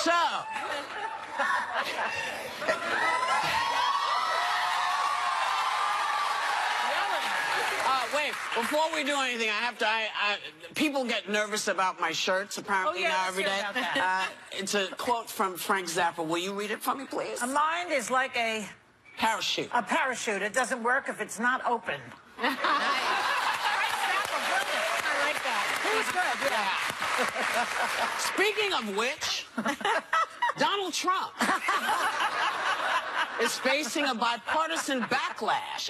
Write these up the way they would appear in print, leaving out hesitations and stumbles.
So, wait, before we do anything, I have to, people get nervous about my shirts, apparently, now every day. It's a quote from Frank Zappa. Will you read it for me, please? A mind is like a... parachute. A parachute. It doesn't work if it's not open. Nice. Frank Zappa, brilliant. I like that. He was good, yeah. Speaking of which, Donald Trump is facing a bipartisan backlash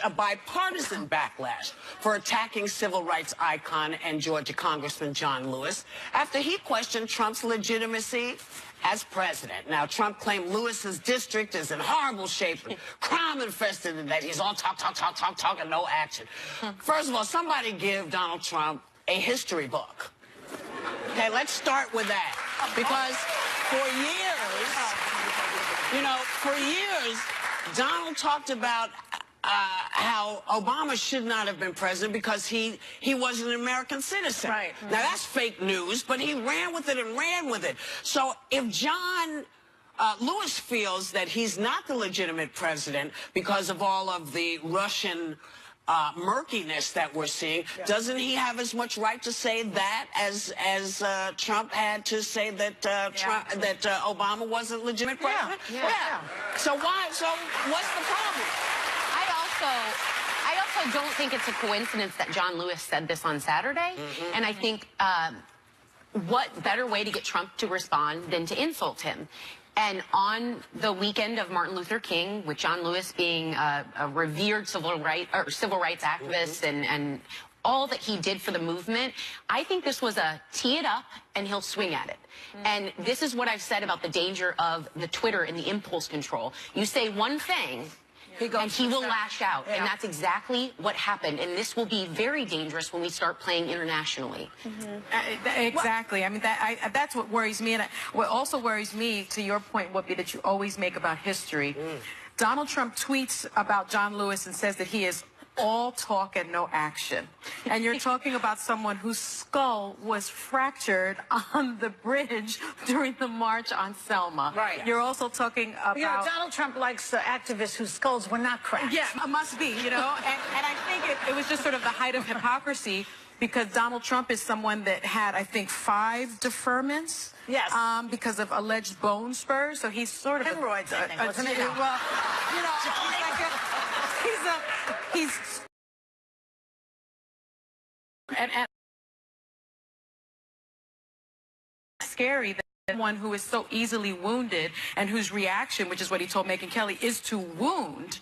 for attacking civil rights icon and Georgia Congressman John Lewis after he questioned Trump's legitimacy as president. Now, Trump claimed Lewis's district is in horrible shape, crime infested, and that he's all talk, and no action. First of all, somebody give Donald Trump a history book. Okay, let's start with that. Because for years, Donald talked about how Obama should not have been president because he wasn't an American citizen. Right. Now, that's fake news, but he ran with it and ran with it. So if John Lewis feels that he's not the legitimate president because of all of the Russian murkiness that we're seeing, doesn't he have as much right to say that as Trump had to say that Obama wasn't legitimate president? Yeah. So what's the problem? I also don't think it's a coincidence that John Lewis said this on Saturday. And I think what better way to get Trump to respond than to insult him? And on the weekend of Martin Luther King, with John Lewis being a revered civil rights activist and all that he did for the movement, I think this was a tee it up and he'll swing at it. And this is what I've said about the danger of the Twitter and the impulse control. You say one thing, and he will lash out. And that's exactly what happened. And this will be very dangerous when we start playing internationally. Exactly. I mean, that's what worries me. And what also worries me, to your point, Whoopi, that you always make about history. Donald Trump tweets about John Lewis and says that he is all talk and no action. And you're talking about someone whose skull was fractured on the bridge during the march on Selma. Right. You're also talking about... You know, Donald Trump likes activists whose skulls were not cracked. Yeah, it must be, you know. And I think it was just sort of the height of hypocrisy because Donald Trump is someone that had, I think, 5 deferments. Yes. Because of alleged bone spurs. So he's sort of... Hemorrhoids, I think, wasn't it? Well, you know, he's and scary that someone who is so easily wounded and whose reaction, which is what he told Megyn Kelly, is to wound.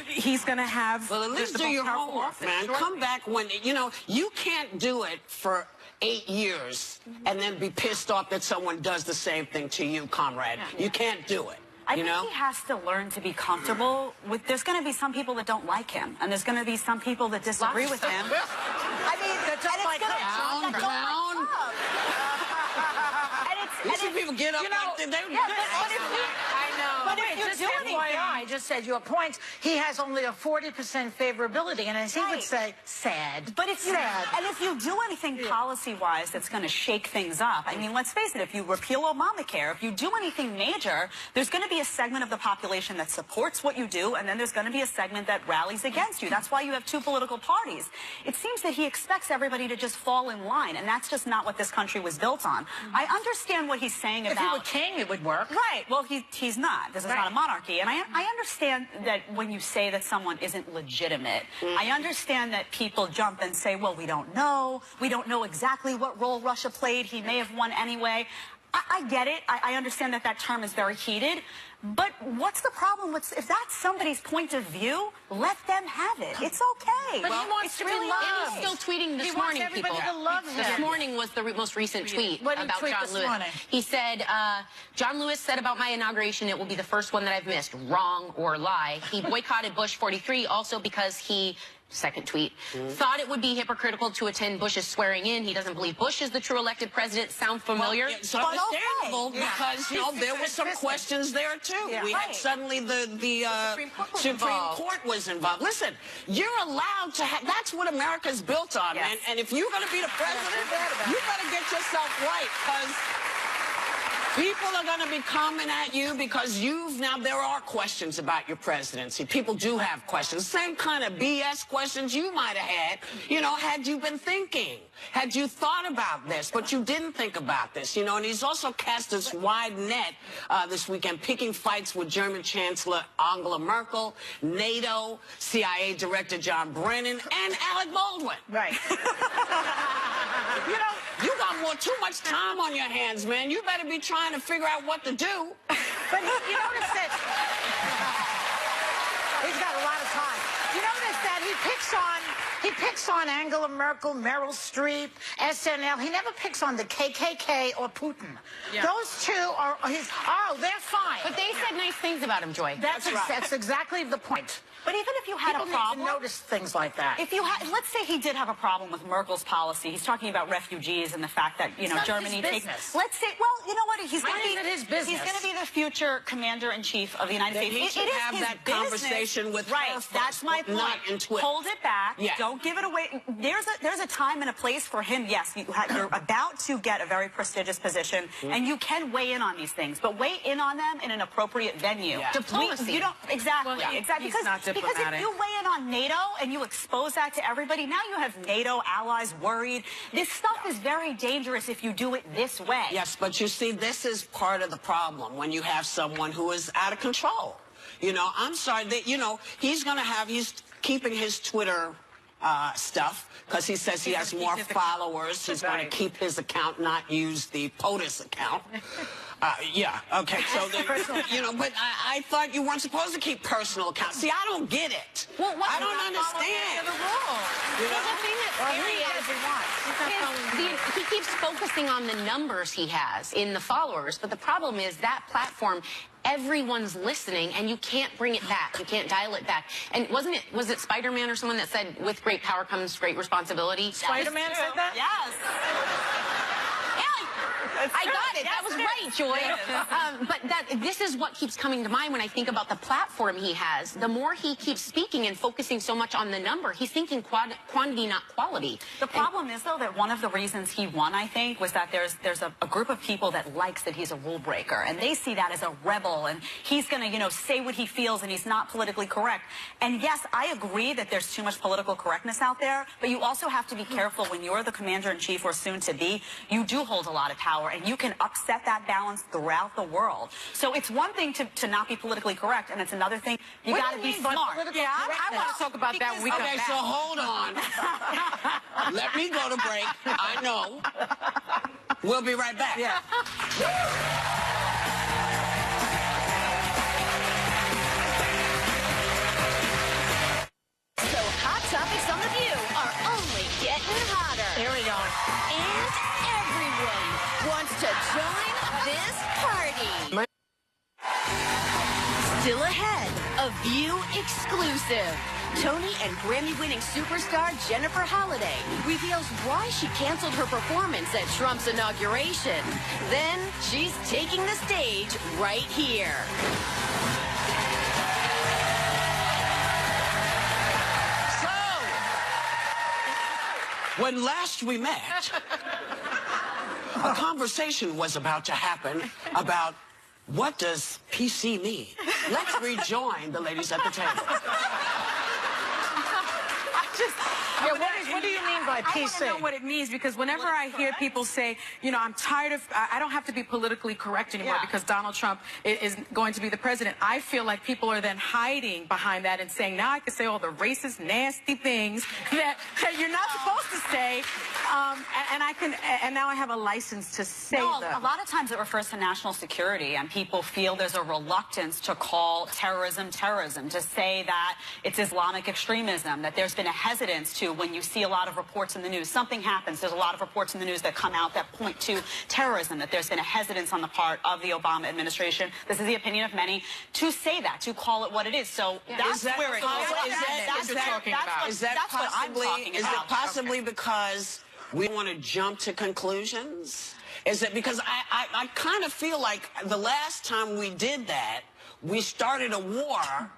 He's going to have... Well, at least do your homework, man. Come back when, you know, you can't do it for 8 years and then be pissed off that someone does the same thing to you, comrade. You can't do it. I think he has to learn to be comfortable with, there's going to be some people that don't like him, and there's going to be some people that disagree with him. I mean, You see people get up like that. But if you do anything, I just said your point, he has only a 40% favorability, and as he would say, sad. But it's sad. And if you do anything policy-wise that's going to shake things up, I mean, let's face it, if you repeal Obamacare, if you do anything major, there's going to be a segment of the population that supports what you do, and then there's going to be a segment that rallies against you. That's why you have 2 political parties. It seems that he expects everybody to just fall in line, and that's just not what this country was built on. I understand what he's saying about... If he were king, it would work. Right. Well, he's not. This is not a monarchy. And I understand that when you say that someone isn't legitimate, I understand that people jump and say, well, we don't know. We don't know exactly what role Russia played. He may have won anyway. I get it. I understand that term is very heated. But what's the problem with, if that's somebody's point of view, let them have it. It's okay. But he wants to be loved. And he's still tweeting this morning, people. He wants everybody to love him. This morning was the most recent tweet about John Lewis. Morning? He said, John Lewis said about my inauguration, it will be the first one that I've missed. Wrong or lie. He boycotted Bush 43 also because he... Second tweet. Thought it would be hypocritical to attend Bush's swearing in. He doesn't believe Bush is the true elected president. Sound familiar? Well, it's understandable because, you know, there were some questions there, too. We had suddenly the Supreme Court was involved. Listen, you're allowed to have, that's what America's built on, man. And if you're going to be the president, you better get yourself right because... People are going to be coming at you because there are questions about your presidency. People do have questions. Same kind of BS questions you might have had, had you been thinking. Had you thought about this, but you didn't think about this, and he's also cast this wide net this weekend, picking fights with German Chancellor Angela Merkel, NATO, CIA Director John Brennan, and Alec Baldwin. Right. You got too much time on your hands, man. You better be trying to figure out what to do. But you notice that he's got a lot of time. You notice that he picks on Angela Merkel, Meryl Streep, SNL. He never picks on the KKK or Putin. Yeah. Those two are they're fine. But they said nice things about him, Joy. That's exactly the point. But even if you had People a problem, need to notice things like that. if you had, let's say he did have a problem with Merkel's policy. He's talking about refugees and the fact that not Germany his takes. business. Let's say, well, you know what? He's Why going to isn't be it his business? He's going to be the future commander-in-chief of the United Then States. he should It is have his that business. conversation with right. her first, That's my point. not in Twitter. Hold it back. Yeah. Don't give it away. There's a time and a place for him. Yes, you're about to get a very prestigious position, and you can weigh in on these things, but weigh in on them in an appropriate venue. Yeah. Diplomacy. You don't exactly. Well, exactly. he's not Because if diplomatic. you weigh in on NATO and you expose that to everybody, now you have NATO allies worried. This stuff is very dangerous if you do it this way. Yes, but you see, this is part of the problem when you have someone who is out of control. I'm sorry that, he's keeping his Twitter stuff because he says he has more followers. He's going to keep his account, not use the POTUS account. Yeah, okay, so, but I thought you weren't supposed to keep personal accounts. See, I don't get it. Well, I don't understand. The thing that's scary is he keeps focusing on the numbers he has in the followers, but the problem is that platform, everyone's listening, and you can't bring it back. You can't dial it back. And was it Spider-Man or someone that said, with great power comes great responsibility? Spider-Man said that? Yes. I got it. That was right, Joy. But this is what keeps coming to mind when I think about the platform he has. The more he keeps speaking and focusing so much on the number, he's thinking quantity, not quality. The problem is, though, that one of the reasons he won, I think, was that there's a group of people that likes that he's a rule breaker, and they see that as a rebel, and he's going to, say what he feels, and he's not politically correct. And yes, I agree that there's too much political correctness out there, but you also have to be careful when you're the commander-in-chief or soon to be. You do hold a lot of power, and you can upset that balance throughout the world. So it's one thing to not be politically correct, and it's another thing you got to be smart. Yeah, I want to talk about that when we come Okay, back. so hold on. Let me go to break. I know. We'll be right back. Yeah. So Hot Topics on The View are only getting hotter. Here we go. And everyone wants to join this party. Still ahead, a View exclusive. Tony and Grammy-winning superstar Jennifer Holliday reveals why she canceled her performance at Trump's inauguration. Then she's taking the stage right here. When last we met, a conversation was about to happen about what does PC mean. Let's rejoin the ladies at the table. What do you mean by I want to PC? know what it means, because whenever I hear people say, I'm tired of, I don't have to be politically correct anymore because Donald Trump is going to be the president, I feel like people are then hiding behind that and saying, now I can say all the racist, nasty things that you're not supposed to say, and now I have a license to say them. A lot of times it refers to national security, and people feel there's a reluctance to call terrorism, to say that it's Islamic extremism, that there's been a hesitance to, when you see a lot of reports in the news, something happens, there's a lot of reports in the news that come out that point to terrorism, that there's been a hesitance on the part of the Obama administration, this is the opinion of many, to say that, to call it what it is. So that's where it goes. Is that possibly because we want to jump to conclusions? Is it because I kind of feel like the last time we did that, we started a war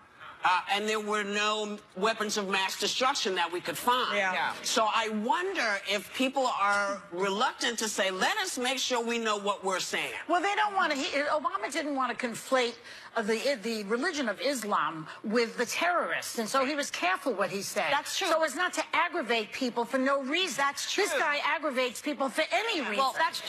and there were no weapons of mass destruction that we could find. Yeah. So I wonder if people are reluctant to say, let us make sure we know what we're saying. Well, they don't want to. Obama didn't want to conflate the religion of Islam with the terrorists, and so he was careful what he said. That's true. So as not to aggravate people for no reason. That's true. This guy aggravates people for any reason. Well, that's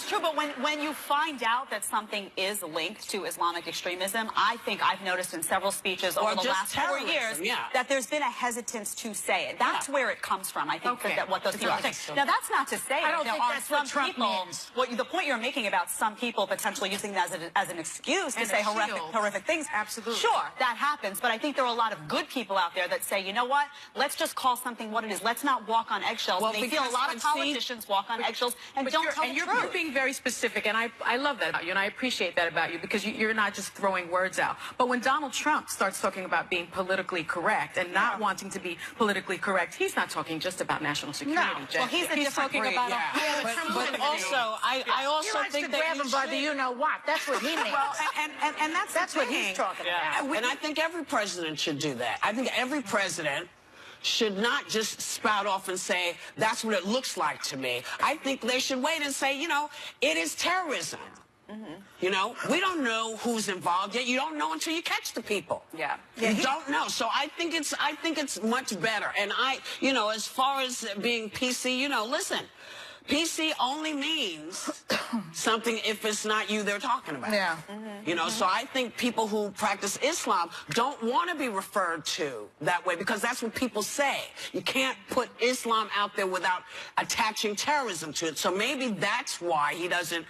true. But when you find out that something is linked to Islamic extremism, I think I've noticed in several speeches over the last 4 years that there's been a hesitance to say it. That's where it comes from. I think that what those people think. Now, that's not to say I don't that think there are that's some what Trump people. means. The point you're making about some people potentially using that as an excuse to say horrific things. Absolutely. Sure, that happens. But I think there are a lot of good people out there that say, you know what? Let's just call something what it is. Let's not walk on eggshells. Well, They feel a lot of politicians walk on eggshells and don't tell the you're truth. being very specific, and I love that about you, and I appreciate that about you, because you're not just throwing words out. But when Donald Trump starts talking about being politically correct and not wanting to be politically correct, he's not talking just about national security. No. Jen. Well, he's a different talking breed. about But also, I also He likes think to that grab him by the you-know-what. That's what he means. Well, and that's what he's talking about. And I think every president should do that. I think every president should not just spout off and say, that's what it looks like to me. I think they should wait and say, you know, it is terrorism. You know, we don't know who's involved yet. You don't know until you catch the people. Yeah. You don't know. So I think it's much better. And you know, as far as being PC, you know, listen, PC only means something if it's not you they're talking about. Yeah. You know, so I think people who practice Islam don't want to be referred to that way, because that's what people say. You can't put Islam out there without attaching terrorism to it. So maybe that's why he doesn't,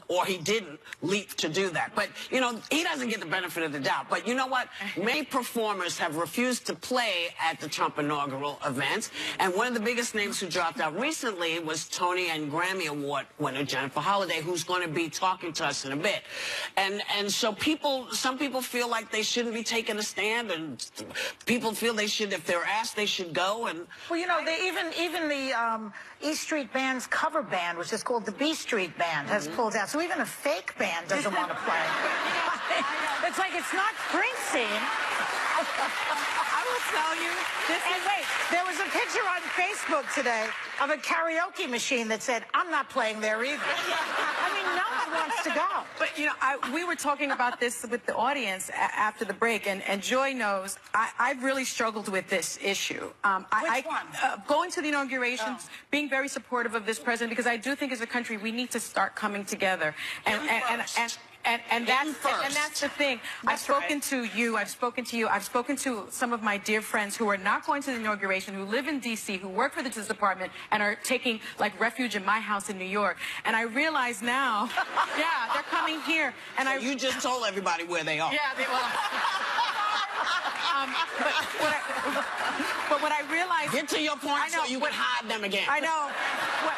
or he didn't leap to do that. But, you know, he doesn't get the benefit of the doubt. But you know what? Many performers have refused to play at the Trump inaugural events. And one of the biggest names who dropped out recently was Tony and Grammy Award winner Jennifer Holliday, who's going to be talking to us in a bit. And so some people feel like they shouldn't be taking a stand, and people feel they should, if they're asked, they should go. And Well, you know, even the E Street Band's cover band, which is called the B Street Band, has pulled out. So even a fake band doesn't want to play. It's like it's not Springsteen. I will tell you, And wait, there was a picture on Facebook today of a karaoke machine that said, I'm not playing there either. I mean, no one wants to go. But, you know, we were talking about this with the audience after the break, and Joy knows I've really struggled with this issue. Which one? Going to the inaugurations, being very supportive of this president, because I do think as a country we need to start coming together. And that's the thing. I've spoken to you. I've spoken to some of my dear friends who are not going to the inauguration, who live in D.C., who work for the Justice Department, and are taking like refuge in my house in New York. And I realize now, yeah, they're coming here. And you just told everybody where they are. Yeah, but what I realized... Get to your point so you can hide them again. I know.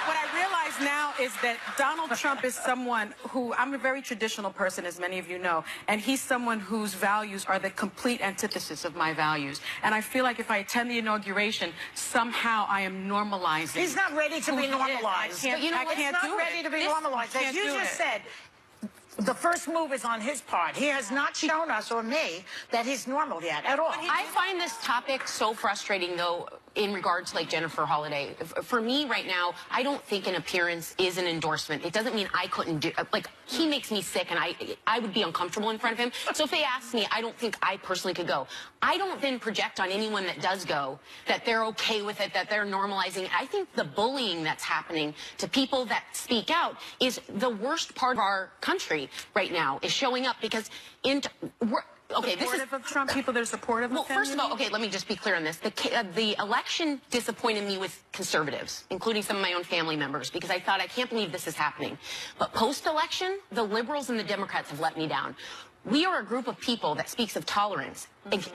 What I realize now is that Donald Trump is someone who, I'm a very traditional person, as many of you know, and he's someone whose values are the complete antithesis of my values. And I feel like if I attend the inauguration, somehow I am normalizing. He's not ready to be normalized. I can't do it. Ready to be normalized. As you just said, the first move is on his part. He has not shown us or me that he's normal yet at all. I find this topic so frustrating, though, in regards to like Jennifer Holliday. For me right now, I don't think an appearance is an endorsement. It doesn't mean I couldn't do, like, he makes me sick and I would be uncomfortable in front of him. So if they ask me, I don't think I personally could go. I don't then project on anyone that does go that they're okay with it, that they're normalizing it. I think the bullying that's happening to people that speak out is the worst part of our country right now, is showing up because okay, this is supportive of Trump, people that are supportive of him. First of all, okay, let me just be clear on this. The election disappointed me with conservatives, including some of my own family members, because I thought, I can't believe this is happening. But post-election, the liberals and the Democrats have let me down. We are a group of people that speaks of tolerance,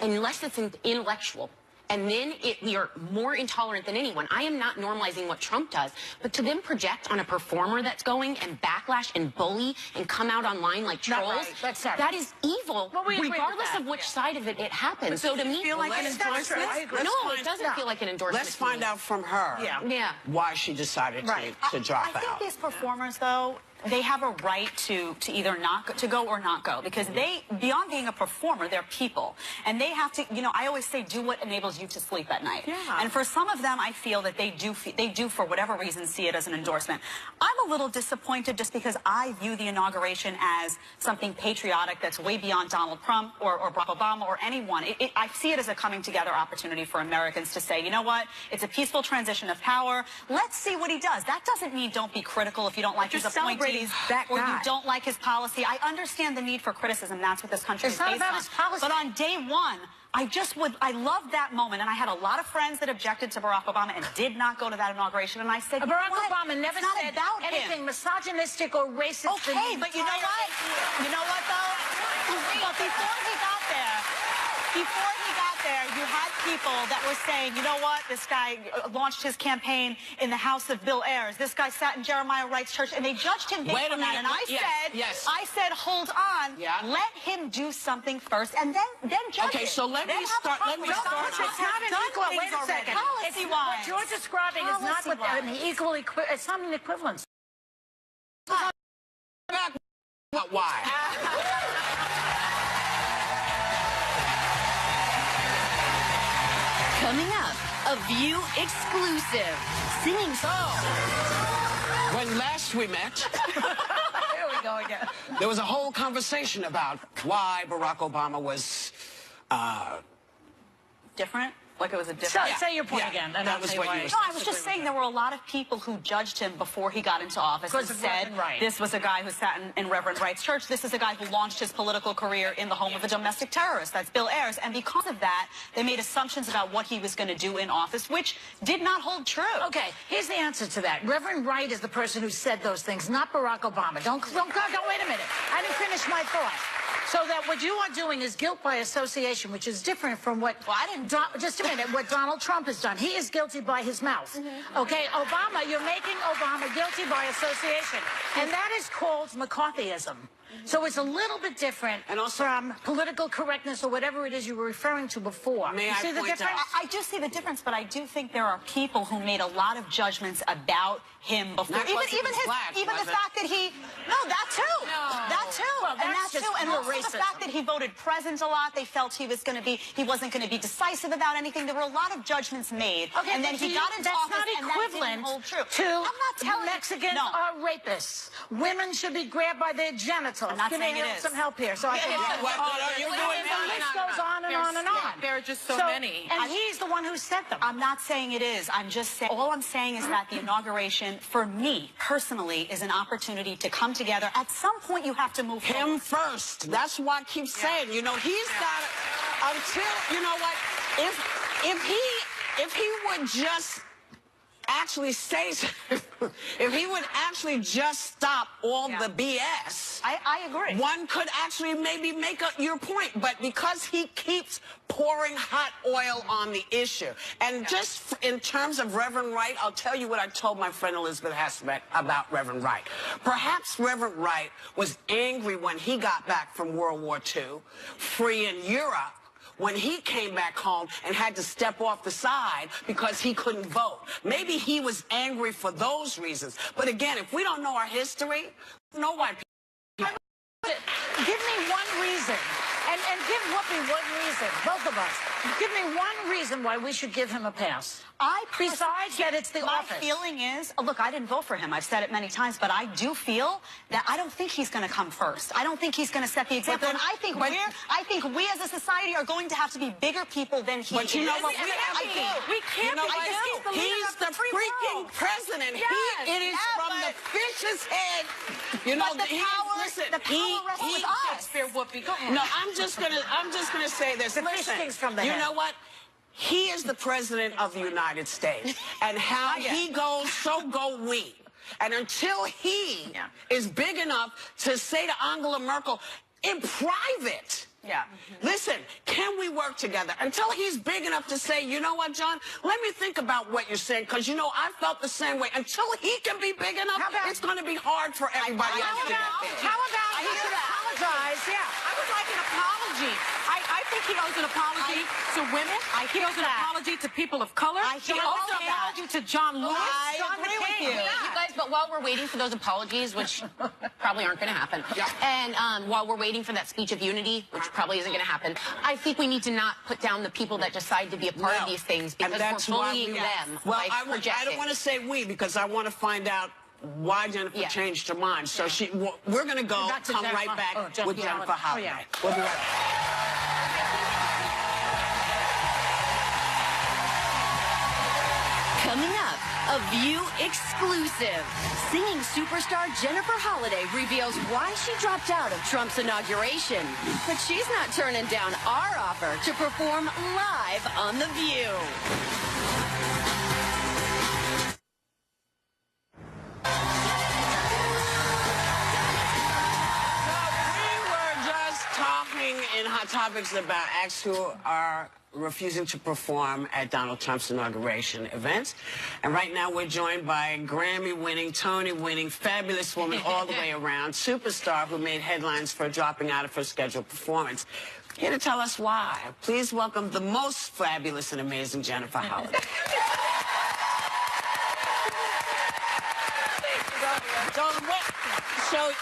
unless it's intellectual. And then we are more intolerant than anyone. I am not normalizing what Trump does, but to then project on a performer that's going and backlash and bully and come out online like trolls, that is evil, regardless of which side of it happens. So to me, feel like an endorsement? No, it doesn't feel like an endorsement. Let's find out from her yeah. why she decided to drop out. I think these performers, though, they have a right to either not to go or not go, because they, beyond being a performer, they're people, and they have to, you know, I always say, do what enables you to sleep at night. Yeah. And for some of them, I feel that they do for whatever reason see it as an endorsement. I'm a little disappointed just because I view the inauguration as something patriotic that's way beyond Donald Trump or Barack Obama or anyone. I see it as a coming together opportunity for Americans to say, you know what, it's a peaceful transition of power. Let's see what he does. That doesn't mean don't be critical if you don't like his appointees or you don't like his policy. I understand the need for criticism. That's what this country is based on. It's not about his policy. But on day one, I love that moment. And I had a lot of friends that objected to Barack Obama and did not go to that inauguration. And I said, Barack what? Obama never It's not said about anything him. misogynistic or racist. Okay, but you know what? You know what, though? But before he got there, you had people that were saying, you know what? This guy launched his campaign in the house of Bill Ayers. This guy sat in Jeremiah Wright's church, and they judged him based on that. And I said, hold on. Yeah. Let him do something first, and then judge Okay, it. so let Then me have a start. Let me conversation. start. It's not an equal. Wait a second. Policy-wise. What you're describing is not what an equal. It's not an equivalence. But why? Coming up, a View exclusive. Singing song. When last we met, Here we go again. there was a whole conversation about why Barack Obama was Different? Like it was a So, different... say your point Yeah, again. And that I'll was say what why. you were No, I was just saying there were a lot of people who judged him before he got into office and Because of said, Reverend Wright. this was a guy who sat in Reverend Wright's church. This is a guy who launched his political career in the home of a domestic terrorist. That's Bill Ayers. And because of that, they made assumptions about what he was going to do in office, which did not hold true. Okay, here's the answer to that. Reverend Wright is the person who said those things, not Barack Obama. Don't wait a minute. I didn't finish my thought. So that what you are doing is guilt by association, which is different from what... Well, I didn't... just a minute. What Donald Trump has done. He is guilty by his mouth. Okay, Obama, you're making Obama guilty by association. And that is called McCarthyism. So it's a little bit different And also- from political correctness or whatever it is you were referring to before. May You I see the point out- difference? I do see the difference, but I do think there are people who made a lot of judgments about him before. Not because he was black, even was the it? fact that he... No, that too. That too. Well, and that's that just too. And pure also the racism. fact that he voted present a lot. They felt he wasn't going to be decisive about anything. There were a lot of judgments made. Okay, and then but he got into that's office not and that didn't equivalent hold true. to I'm not telling Mexicans you. No. are rapists. Women should be grabbed by their genitals. I'm not Give saying me it is. some help here. So I can you're doing the list goes on and on and on. There are just so many. And he's the one who said them. I'm not saying it is. I'm just saying, all I'm saying is that the inauguration, for me personally, is an opportunity to come together. At some point, you have to move forward. him first. That's why I keep saying, you know, he's got until, you know what, if he would just actually say, if he would actually just stop all the BS, I agree. one could actually maybe make your point. But because he keeps pouring hot oil on the issue, and just in terms of Reverend Wright, I'll tell you what I told my friend Elizabeth Hasselbeck about Reverend Wright. Perhaps Reverend Wright was angry when he got back from World War II, free in Europe, when he came back home and had to step off the side because he couldn't vote. Maybe he was angry for those reasons. But again, if we don't know our history, we know why people... Give me one reason. And give Whoopi one reason, both of us. Give me one reason why we should give him a pass. Besides that it's the My office. feeling is, look, I didn't vote for him. I've said it many times, but I do feel that I don't think he's going to come first. I don't think he's going to set the example. then- And I think we as a society are going to have to be bigger people than he But is. you know what? I do. We can't You know be what? because He's the freaking president. It is from the fish's head. You know, But the power rests with us. Shakespeare, Whoopi, go ahead. No, I'm just gonna say this. The fish Listen, stinks from the you head. know what? He is the president of the United States, and how he goes, so go we. And until he is big enough to say to Angela Merkel in private, listen, can we work together? Until he's big enough to say, you know what, John, let me think about what you're saying, because, you know, I felt the same way. Until he can be big enough, it's going to be hard for everybody else to get there. How about I should apologize. Yeah. I would like an apology. I think he owes an apology to women. He owes an apology to people of color. He owes an apology to John Lewis. I agree with you. You guys, but while we're waiting for those apologies, which probably aren't going to happen, and while we're waiting for that speech of unity, which probably isn't going to happen, I think we need to not put down the people that decide to be a part of these things because we're bullying them. Well, by I projecting. don't want to say we because I want to find out why Jennifer changed her mind. So we're going to go come right back with Jennifer Holliday. We'll be right back. Coming up, a View exclusive. Singing superstar Jennifer Holliday reveals why she dropped out of Trump's inauguration. But she's not turning down our offer to perform live on The View. We were just talking in Hot Topics about acts who are refusing to perform at Donald Trump's inauguration events. And right now we're joined by Grammy-winning, Tony-winning, fabulous woman all the way around, superstar who made headlines for dropping out of her scheduled performance. Here to tell us why, please welcome the most fabulous and amazing Jennifer Holliday. So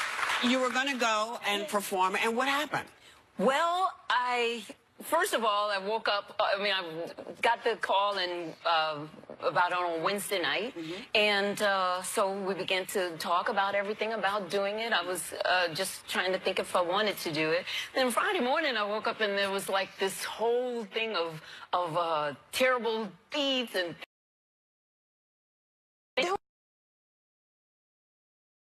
you were going to go and perform, and what happened? Well, first of all, I woke up, I got the call about on Wednesday night, and so we began to talk about everything about doing it. I was just trying to think if I wanted to do it. Then Friday morning, I woke up and there was like this whole thing of terrible deeds and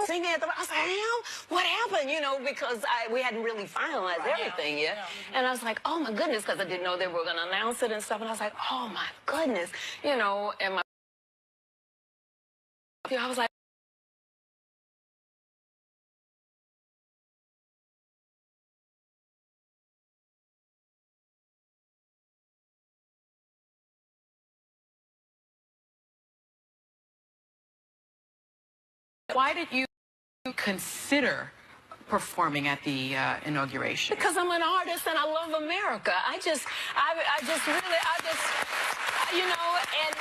singing at the, I was like, damn, what happened? You know, because we hadn't really finalized everything yet. And I was like, oh my goodness, because I didn't know they were going to announce it and stuff. And I was like, oh my goodness, you know, and I was like, Why did you consider performing at the inauguration? because I'm an artist and I love America. I just really, you know, and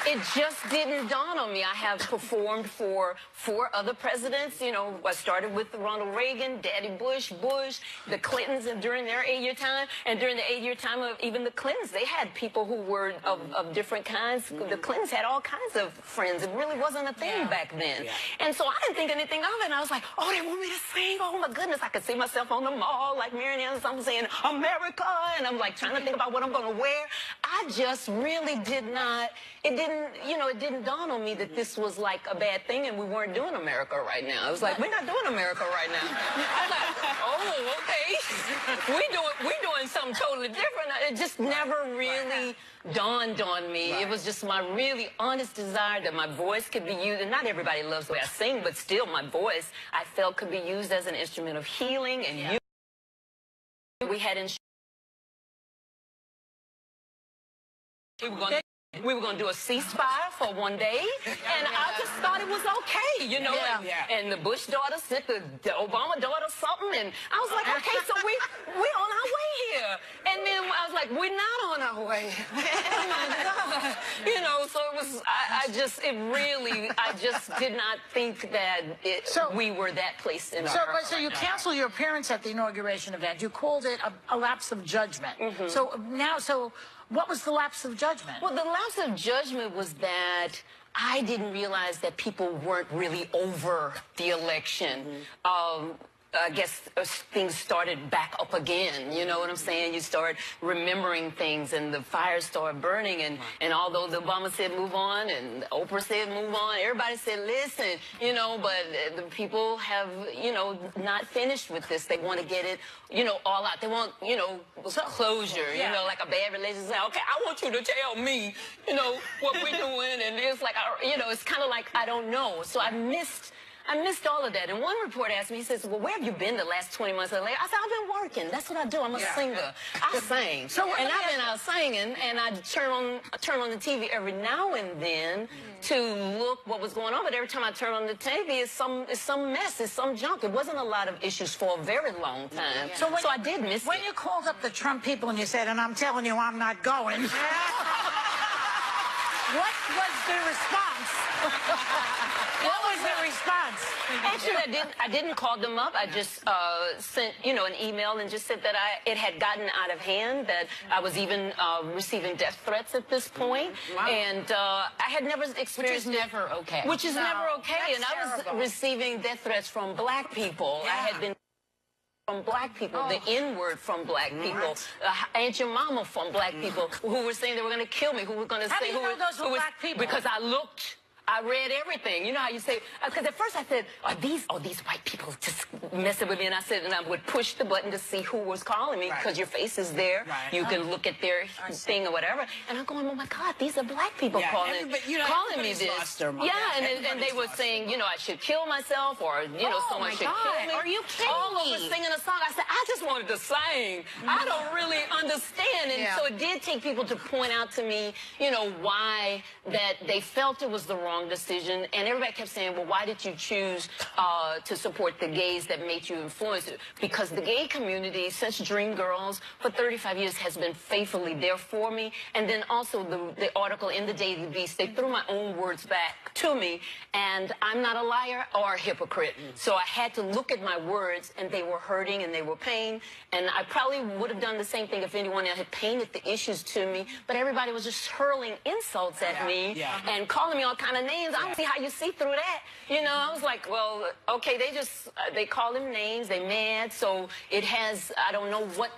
it just didn't dawn on me. I have performed for 4 other presidents. You know, I started with Ronald Reagan, Daddy Bush, the Clintons, and during their 8-year time, and during the 8-year time of even the Clintons, they had people who were of different kinds. The Clintons had all kinds of friends. It really wasn't a thing back then. And so I didn't think anything of it. And I was like, oh, they want me to sing? Oh my goodness, I could see myself on the mall like Marian Anderson. I'm saying America, and I'm like trying to think about what I'm going to wear. I just really did not, it didn't dawn on me that this was like a bad thing and we weren't doing America right now. I was like, we're not doing America right now. I was like, oh, okay. We're doing something totally different. It just never really dawned on me. It was just my really honest desire that my voice could be used, and not everybody loves the way I sing, but still my voice, I felt, could be used as an instrument of healing and unity. We had we were going to do a ceasefire for 1 day, and I just thought it was okay, you know. And the Bush daughter sent the Obama daughter something, and I was like, okay, so we on our way here. And then I was like, we're not on our way. Oh my God. You know, so it was, I just did not think that we were that place in America. So you canceled your appearance at the inauguration event. You called it a lapse of judgment. So what was the lapse of judgment? Well, the lapse of judgment was that I didn't realize that people weren't really over the election. I guess things started back up again, you know what I'm saying? You start remembering things and the fires started burning, and although the Obama said move on and Oprah said move on, everybody said listen, you know, but the people have, you know, not finished with this. They want to get it, you know, all out. They want, you know, closure, you know, like a bad relationship. Say, okay, I want you to tell me, you know, what we're doing, and it's like, you know, it's kind of like I don't know. So I I missed all of that. And one reporter asked me, he says, well, where have you been the last 20 months? I said, I've been working. That's what I do. I'm a singer. I sing. And I've been out singing, and I turn on the TV every now and then to look what was going on. But every time I turn on the TV, it's some mess. It's some junk. It wasn't a lot of issues for a very long time. So I did miss it. When you called up the Trump people and you said, and I'm telling you, I'm not going. What was the response? What was the response? Actually, I didn't call them up. I just sent, an email and just said that it had gotten out of hand, that I was even receiving death threats at this point. Wow. And I had never experienced Which is never okay. Which is never okay. That's And I was terrible. receiving death threats from black people. I had been from black people, the N-word from black people, Aunt Your Mama from black people, who were saying they were going to kill me, who were going to How say do you know those were black people? Because I read everything. You know how you say, because at first I said, are these white people just messing with me? And I said, and I would push the button to see who was calling me, because your face is there. You can look at their thing or whatever. And I'm going, oh my God, these are black people calling me this. And they were saying, I should kill myself, or, someone should kill me. Are you kidding All over me? singing a song. I said, I just wanted to sing. I don't really understand. And so it did take people to point out to me, why that they felt it was the wrong decision. And everybody kept saying, well, why did you choose to support the gays that made you influence it? Because the gay community, since Dreamgirls, for 35 years has been faithfully there for me. And then also the article in the Daily Beast, they threw my own words back to me. And I'm not a liar or a hypocrite. So I had to look at my words, and they were hurting and they were pain. And I probably would have done the same thing if anyone else had painted the issues to me. But everybody was just hurling insults at me and calling me all kind of names. I don't see how you see through that. I was like, well, okay, they call them names, they mad, so it has, I don't know what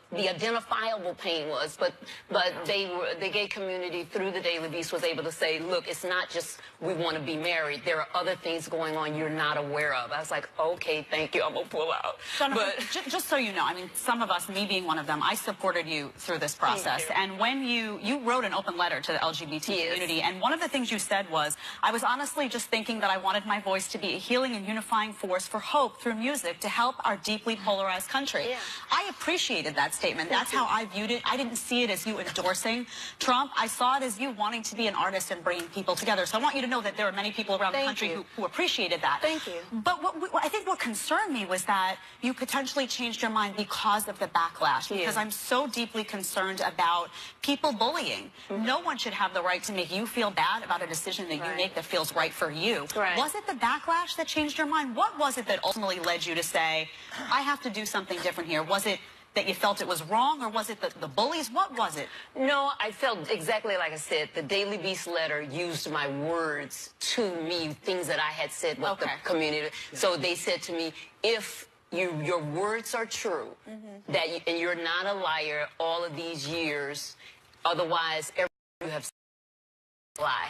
the identifiable pain was, but the gay community through the Daily Beast was able to say, look, it's not just we want to be married. There are other things going on you're not aware of. I was like, okay, thank you, I'm gonna pull out. Jennifer, just so you know, I mean, some of us, me being one of them, I supported you through this process. And when you wrote an open letter to the LGBT community, and one of the things you said was, I was honestly just thinking that I wanted my voice to be a healing and unifying force for hope through music to help our deeply polarized country. I appreciated that statement. That's how I viewed it. I didn't see it as you endorsing Trump. I saw it as you wanting to be an artist and bringing people together. So I want you to know that there are many people around the country who appreciated that. Thank you. But I think what concerned me was that you potentially changed your mind because of the backlash. Because I'm so deeply concerned about people bullying. No one should have the right to make you feel bad about a decision that you make that feels right for you. Was it the backlash that changed your mind? What was it that ultimately led you to say, I have to do something different here? Was it that you felt it was wrong, or was it the bullies? What was it? No, I felt exactly like I said. The Daily Beast letter used my words to me, things that I had said with the community. So they said to me, if your words are true, and you're not a liar all of these years, otherwise everything you have said is a lie.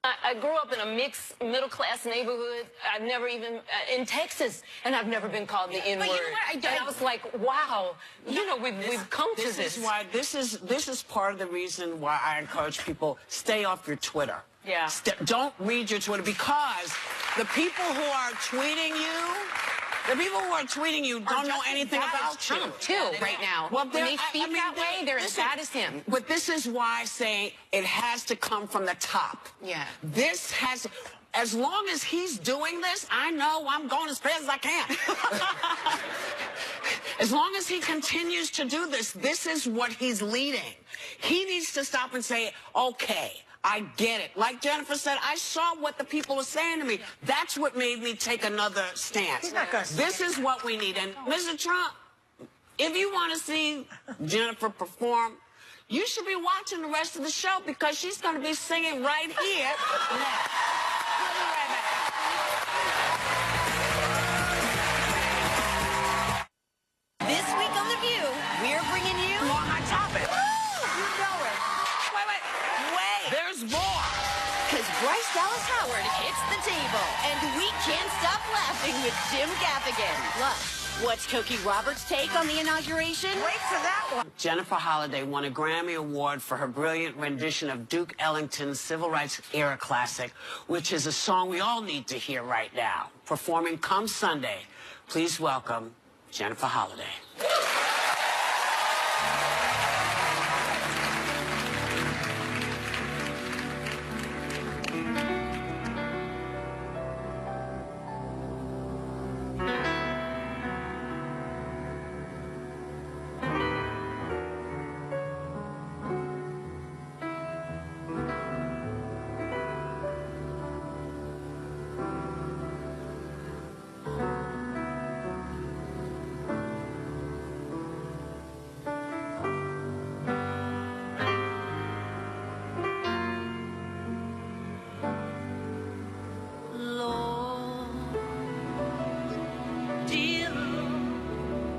I grew up in a mixed middle-class neighborhood. I've never even, in Texas, and I've never been called the N-word. And I was like, wow, we've come to this. This is part of the reason why I encourage people, stay off your Twitter. Don't read your Twitter, because the people who are tweeting you, don't know anything about Trump, too, right now. Well, when they speak that way, they're as bad as him. But this is why I say it has to come from the top. This has... As long as he's doing this, I know I'm going as fast as I can. As long as he continues to do this, this is what he's leading. He needs to stop and say, okay, I get it. Like Jennifer said, I saw what the people were saying to me. That's what made me take another stance. This is what we need. And Mr. Trump, if you want to see Jennifer perform, you should be watching the rest of the show, because she's going to be singing right here. We'll be right back. This week on The View, we're bringing you... On my topic. You know it. Wait. There's more. Because Bryce Dallas Howard hits the table, and we can't stop laughing with Jim Gaffigan. Plus, What's Cokie Roberts' take on the inauguration? Wait for that one. Jennifer Holliday won a Grammy Award for her brilliant rendition of Duke Ellington's Civil Rights Era classic, which is a song we all need to hear right now. Performing Come Sunday, please welcome Jennifer Holliday.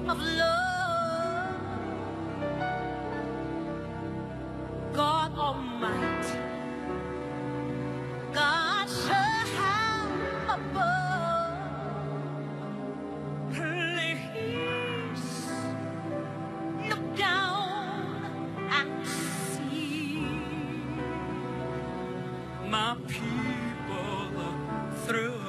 Of love, God Almighty, God so high above, please look down and see my people through.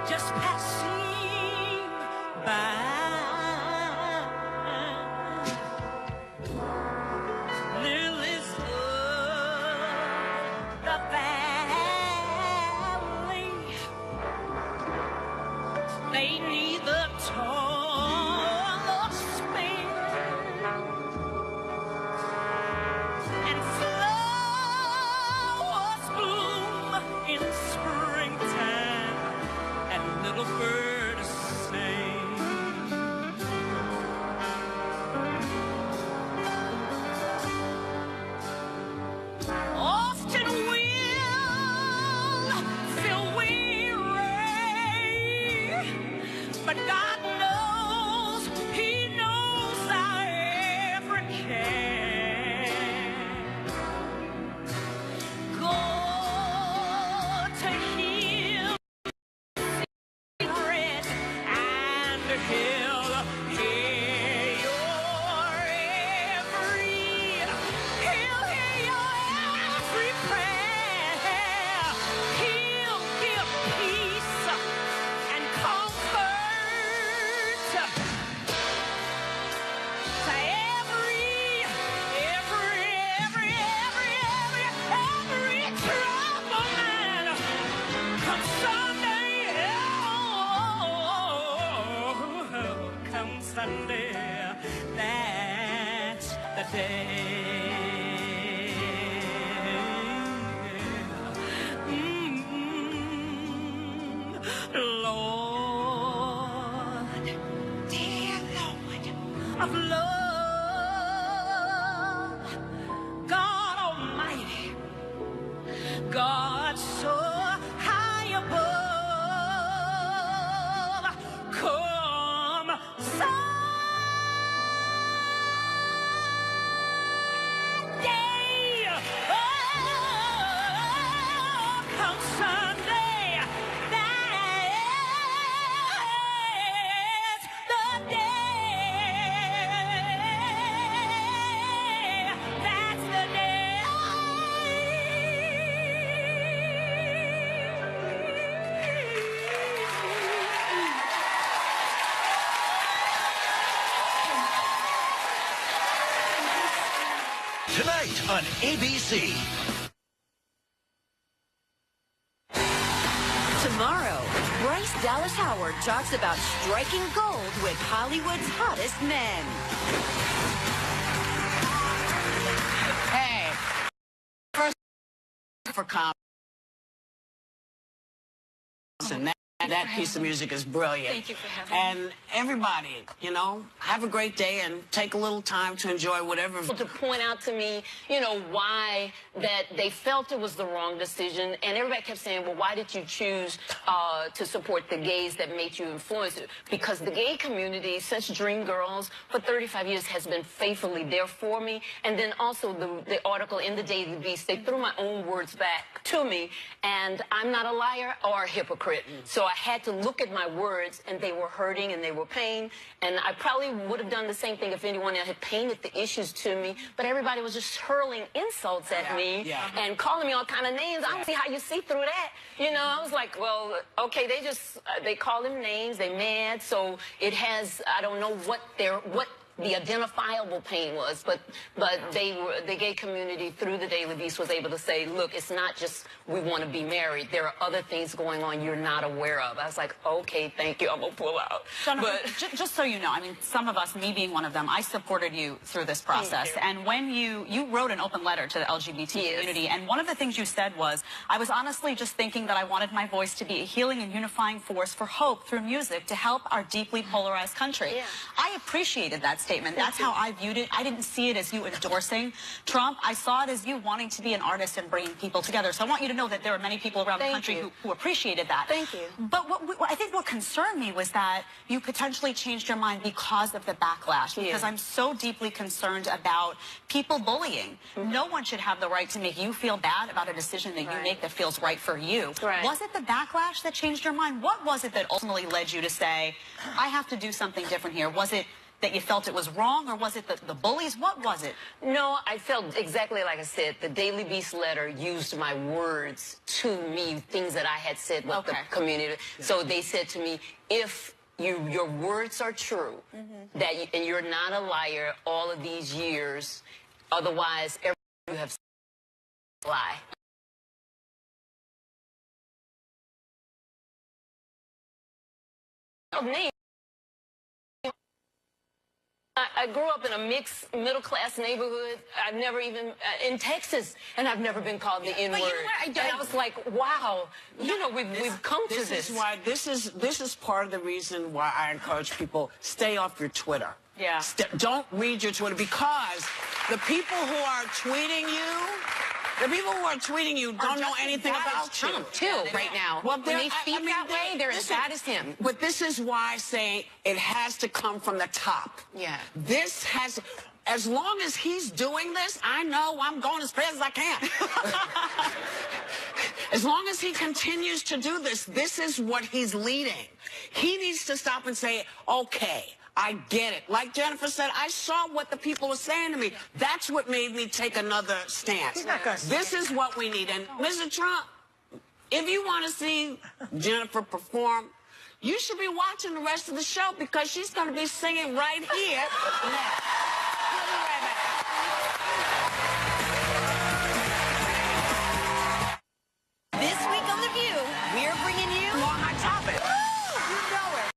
Just passing by. Lilies of the valley, they neither toil nor spin, and flowers bloom in springtime, and little birds sing. Often will feel weary, but God knows, He knows our every care. Go to Him and He'll hear your every prayer. He'll give peace and comfort to every troubled man. Come Sunday, come Sunday, that's the day. Lord, dear Lord of love, God Almighty, God so high above, come Sunday, come Sunday, that's the day, that's the day. Tonight on ABC. Tomorrow, Bryce Dallas Howard talks about striking gold with Hollywood's hottest men. Hey, first for comments, and That piece of music is brilliant. Thank you for having me. And everybody, you know, have a great day and take a little time to enjoy whatever. To point out to me, you know, why that they felt it was the wrong decision, and everybody kept saying, well, why did you choose to support the gays that made you influence it? Because the gay community, since Dreamgirls, for 35 years has been faithfully there for me. And then also the article in the Daily Beast, they threw my own words back to me, and I'm not a liar or a hypocrite. So I had to look at my words, and they were hurting and they were pain, and I probably would have done the same thing if anyone else had painted the issues to me, but everybody was just hurling insults at me and calling me all kind of names. I don't see how you see through that. You know, I was like, well, okay, they call them names, they mad, so it has, I don't know what the identifiable pain was, but the gay community through the Daily Beast was able to say, look, it's not just we want to be married. There are other things going on you're not aware of. I was like, okay, thank you, I'm gonna pull out. But just so you know, I mean, some of us, me being one of them, I supported you through this process. And when you wrote an open letter to the LGBT community, and one of the things you said was, I was honestly just thinking that I wanted my voice to be a healing and unifying force for hope through music to help our deeply polarized country. I appreciated that statement. That's how I viewed it. I didn't see it as you endorsing Trump. I saw it as you wanting to be an artist and bringing people together. So I want you to know that there are many people around the country who appreciated that. Thank you. But I think what concerned me was that you potentially changed your mind because of the backlash. Because I'm so deeply concerned about people bullying. No one should have the right to make you feel bad about a decision that you make that feels right for you. Was it the backlash that changed your mind? What was it that ultimately led you to say, I have to do something different here? Was it that you felt it was wrong, or was it the bullies? What was it? No, I felt exactly like I said. The Daily Beast letter used my words to me, things that I had said with the community. So they said to me, if your words are true, and you're not a liar all of these years, otherwise everything you have said is a lie. I grew up in a mixed middle-class neighborhood. I've never even, in Texas, and I've never been called the N-word. You know what? And I was like, wow, you know, we've come to this. This is why, this is part of the reason why I encourage people, stay off your Twitter. Don't read your Twitter, because the people who are tweeting you, don't know anything about Trump, too, right now. Well, when they speak that way, they're as bad as him. But this is why I say it has to come from the top. This has, as long as he's doing this, I know I'm going as fast as I can. As long as he continues to do this, this is what he's leading. He needs to stop and say, okay, I get it. Like Jennifer said, I saw what the people were saying to me. That's what made me take another stance. This is what we need. And Mr. Trump, if you want to see Jennifer perform, you should be watching the rest of the show, because she's going to be singing right here next.